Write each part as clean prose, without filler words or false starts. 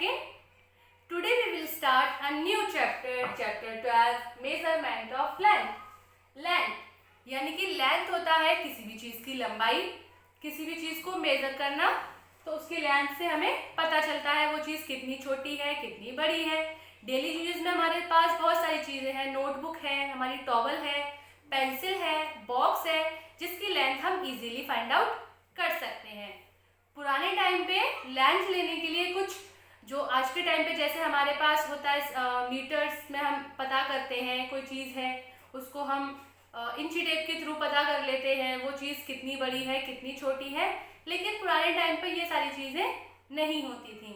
2nd. Today we will start a new chapter, chapter 12, measurement of length. Length यानी कि length होता है किसी भी चीज़ की लंबाई, किसी भी चीज़ को मेजर करना, तो उसकी लेंथ से हमें पता चलता है वो चीज़ कितनी छोटी है, कितनी बड़ी है. डेली यूज में हमारे पास बहुत सारी चीज़ें हैं, नोटबुक है, हमारी टॉवल है, पेंसिल है, बॉक्स है, जिसकी लेंथ हम इजीली फाइंड आउट कर सकते हैं. पुराने टाइम पे लेंथ लेने के लिए कुछ जो आज के टाइम पे जैसे हमारे पास होता है मीटर्स में हम पता करते हैं, कोई चीज़ है उसको हम इंची टेप के थ्रू पता कर लेते हैं वो चीज़ कितनी बड़ी है, कितनी छोटी है. लेकिन पुराने टाइम पे ये सारी चीज़ें नहीं होती थी.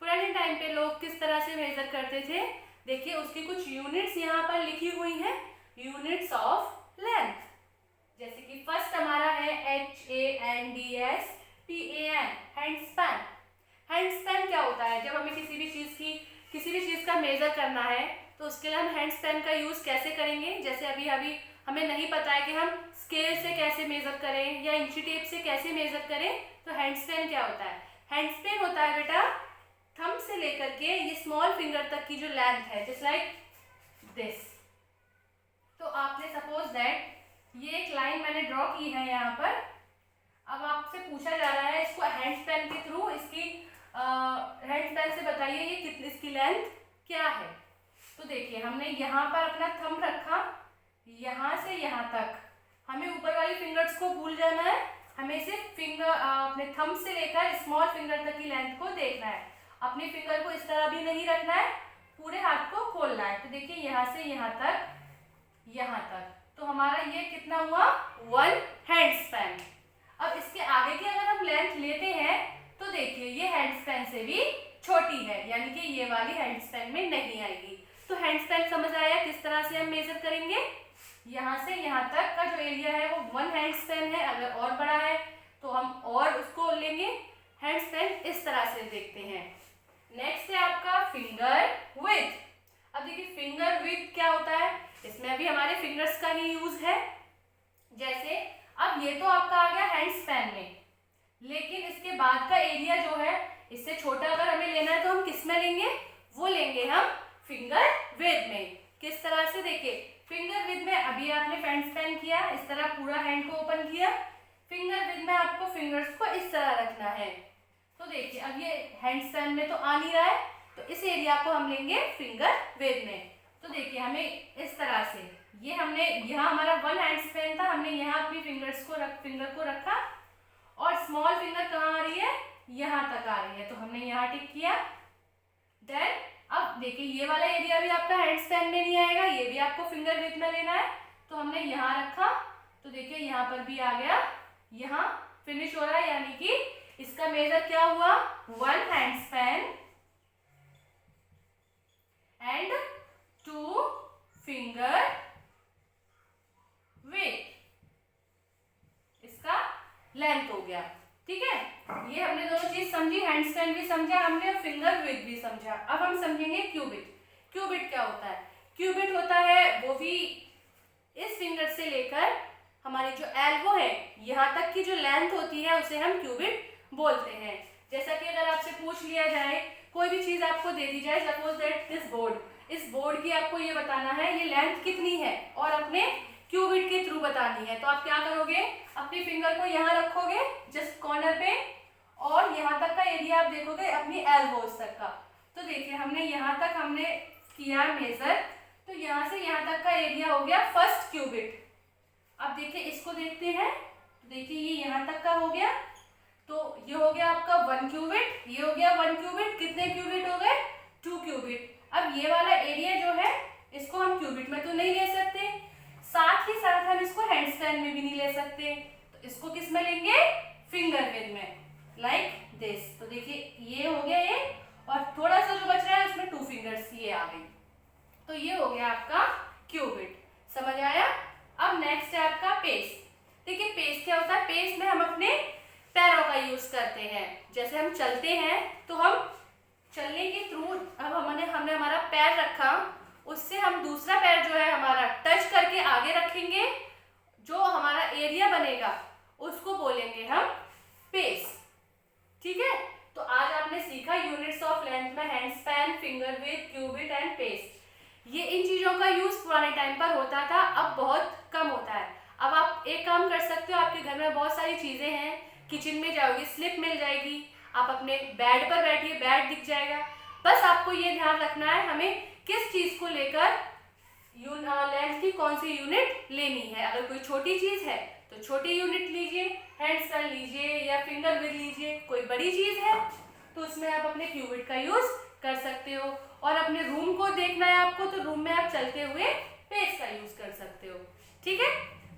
पुराने टाइम पे लोग किस तरह से मेजर करते थे, देखिए उसकी कुछ यूनिट्स यहाँ पर लिखी हुई हैं, यूनिट्स ऑफ लेंथ. जैसे कि फर्स्ट हमारा है HANDS PAN, hand span. Hand span क्या होता है? जब हमें किसी भी चीज़ का मेजर करना है तो उसके लिए हम हैंड स्पैन का यूज़ कैसे करेंगे. जैसे अभी हमें नहीं पता है कि हम स्केल से कैसे मेजर करें या इंची टेप से कैसे मेजर करें, तो हैंड स्पैन क्या होता है? हैंड स्पैन होता है बेटा थंब से लेकर के ये स्मॉल फिंगर तक की जो लेंथ है, जस्ट लाइक दिस. तो आपने सपोज दैट ये एक लाइन मैंने ड्रॉ की है यहाँ पर. अब आपसे पूछा जा रहा है इसको हैंड स्पैन के थ्रू इसकी हैंड स्पैन से बताइए ये कितनी इसकी लेंथ क्या है. तो देखिए हमने यहाँ पर अपना थंब रखा, यहाँ से यहाँ तक हमें ऊपर वाली फिंगर्स को भूल जाना है, हमें सिर्फ अपने थंब से लेकर स्मॉल फिंगर तक की लेंथ को देखना है. अपने फिंगर को इस तरह भी नहीं रखना है, पूरे हाथ को खोलना है. तो देखिए यहाँ से यहाँ तक, तो हमारा ये कितना हुआ? 1 हैंड स्पैन. अब इसके आगे की अगर हम लेंथ लेते हैं तो देखिए ये हैंड स्पैन से भी छोटी है, यानी कि ये वाली हैंड स्पैन में नहीं आएगी. तो हैंड स्पैन समझ आया किस तरह से हम मेजर करेंगे. यहाँ से यहाँ तक का जो एरिया है वो 1 हैंड स्पैन है. अगर और बड़ा है तो हम और उसको लेंगे. हैंड स्पैन इस तरह से देखते हैं. नेक्स्ट है आपका फिंगर विड्थ. अब देखिए फिंगर विड्थ क्या होता है, इसमें भी हमारे फिंगर्स का ही यूज है. जैसे अब ये तो आपका आ गया हैंड स्पैन में, लेकिन इसके बाद का एरिया जो है इससे छोटा अगर हमें लेना है तो हम किस में लेंगे? वो लेंगे हम फिंगर विड्थ में. किस तरह से? देखिए फिंगर विड्थ में अभी आपने हैंड स्पैन किया, इस तरह पूरा हैंड को ओपन किया. फिंगर विड्थ में आपको फिंगर्स को इस तरह रखना है. तो देखिए अब ये हैंड स्पैन में तो आ नहीं रहा है, तो इस एरिया को हम लेंगे फिंगर विड्थ में. तो देखिए हमें इस तरह से ये हमने यहाँ हमारा 1 हैंड स्पैन था, हमने यहाँ अपनी फिंगर को रखा और स्मॉल फिंगर कहाँ आ रही है? यहाँ तक आ रही है, तो हमने यहाँ टिक किया. देन अब देखिए ये वाला एरिया भी आपका हैंड स्पैन में नहीं आएगा, ये भी आपको फिंगर विड्थ में लेना है, तो हमने यहाँ रखा. तो देखिए यहाँ पर भी आ गया, यहाँ फिनिश हो रहा है, यानी कि इसका मेजर क्या हुआ? 1 hand span and 2 finger width. इसका लेंथ हो गया. ठीक है, ये हमने दोनों चीज समझी, हैंड स्पैन भी समझा हमने और फिंगर विड्थ भी समझा. अब हम समझेंगे क्यूबिट. क्यूबिट क्या होता है? क्यूबिट होता है वो भी इस फिंगर से लेकर हमारी जो एल्बो है यहाँ तक की जो लेंथ होती है उसे हम क्यूबिट बोलते हैं. जैसा कि अगर आपसे पूछ लिया जाए, कोई भी चीज आपको दे दी जाए, सपोज दैट दिस बोर्ड, इस बोर्ड की आपको ये बताना है ये लेंथ कितनी है और अपने क्यूबिट के थ्रू बतानी है, तो आप क्या करोगे? अपनी फिंगर को यहाँ रखोगे जस्ट कॉर्नर पे और यहाँ तक का एरिया आप देखोगे अपनी एल्बोज तक का. तो देखिए हमने यहाँ तक हमने किया मेजर, तो यहाँ से यहाँ तक का एरिया हो गया फर्स्ट क्यूबिट. अब देखिए इसको देखते हैं, देखिए ये यहाँ तक का हो गया, तो ये हो गया आपका 1 क्यूबिट, ये हो गया 1 क्यूबिट. कितने क्यूबिट हो गए? 2 क्यूबिट. अब ये वाला एरिया जो है इसको हम क्यूबिट में तो नहीं ले सकते, साथ ही साथ हम इसको हैंड स्पैन में भी नहीं ले सकते, तो इसको किस में लेंगे? फिंगर विड्थ में, लाइक दिस. तो देखिए ये हो गया ये, और थोड़ा सा जो बच रहा है उसमें 2 फिंगर्स ये आ गई, तो ये हो गया आपका क्यूबिट. समझ आया? अब नेक्स्ट है आपका पेस. देखिए पेस क्या होता है? पेस में हम अपने पैरों का यूज करते हैं. जैसे हम चलते हैं तो हम चलने के थ्रू अब हमने हमारा पैर रखा, उससे हम दूसरा पैर जो है हमारा टच करके आगे रखेंगे, जो हमारा एरिया बनेगा उसको बोलेंगे हम पेस. ठीक है, तो आज आपने सीखा यूनिट्स ऑफ लेंथ में finger with cubit and paste. ये इन चीज़ों का यूज़ पुराने टाइम पर होता था, अब बहुत कम होता है। अब आप एक काम कर सकते हो, आपके घर में बहुत सारी चीज़ें हैं, किचन में जाओगी स्लिप मिल जाएगी, आप अपने बेड पर बैठिए बेड दिख जाएगा। बस आपको ये ध्यान रखना है हमें किस चीज़ को लेकर लेंथ की कौन सी यूनिट लेनी है। अगर कोई छोटी चीज़ है तो छोटी यूनिट लीजिए, हैंड्स का लीजिए या फिंगर विद लीजिए। कोई बड़ी चीज़ है तो उसमें आप अपने क्यूबिट का यूज़ कर सकते हो। और अपने रूम को देखना है आपको, तो रूम में आप चलते हुए पेज का यूज़ कर सकते हो। ठीक है,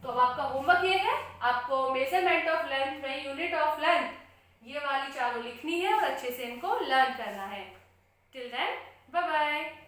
तो अब आपका होमवर्क ये है, आपको मेजरमेंट ऑफ लेंथ में यूनिट ऑफ लेंथ ये वाली चारों लिखनी है और अच्छे से इनको लर्न करना है। Till then bye bye.